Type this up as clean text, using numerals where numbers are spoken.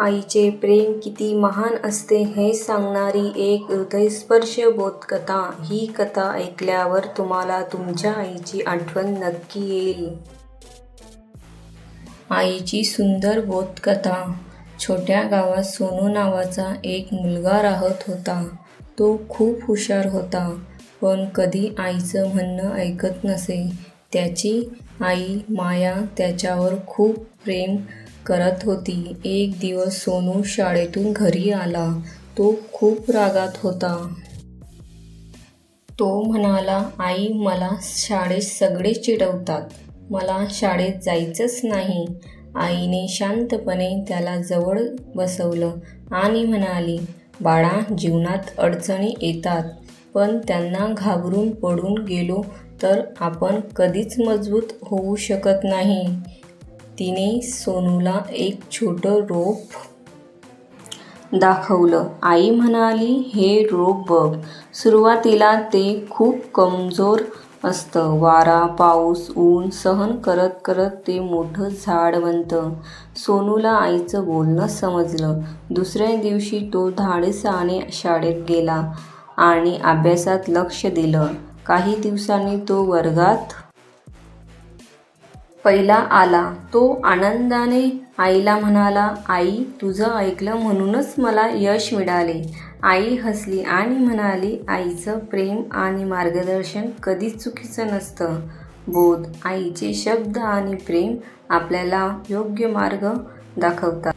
आईचे प्रेम किती महान असते हे सांगणारी एक हृदयस्पर्शी बोधकथा. ही कथा ऐकल्यावर तुम्हाला तुमच्या आईची आठवण नक्की येईल. आईची सुंदर बोधकथा. छोट्या गावात सोनू नावाचा एक मुलगा राहत होता. तो खूप हुशार होता, पण कधी आईचं म्हणणं ऐकत नसे. त्याची आई माया त्याच्यावर खूप प्रेम करत होती. एक दिवस सोनू शाळेतून घरी आला. तो खूप रागात होता. तो म्हणाला, आई, मला शाळेत सगळे चिडवतात. मला शाळेत जायचंच नाही. आईने शांतपणे त्याला जवळ बसवलं आणि म्हणाली, बाळा, जीवनात अडचणी येतात, पण त्यांना घाबरून पडून गेलो तर आपण कधीच मजबूत होऊ शकत नाही. तिने सोनूला एक छोटं रोप दाखवलं. आई म्हणाली, हे रोप बघ. सुरुवातीला ते खूप कमजोर असतं. वारा, पाऊस, ऊन सहन करत करत ते मोठं झाड बनतं. सोनूला आईचं बोलणं समजलं. दुसऱ्या दिवशी तो धाडसाने शाळेत गेला आणि अभ्यासात लक्ष दिलं. काही दिवसांनी तो वर्गात पहिला आला. तो आनंदाने आईला म्हणाला, आई, तुझं ऐकलं म्हणूनच मला यश मिळाले. आई हसली आणि म्हणाली, आईचं प्रेम आणि मार्गदर्शन कधीच चुकीचं नसतं. बोध. आईचे शब्द आणि प्रेम आपल्याला योग्य मार्ग दाखवतात.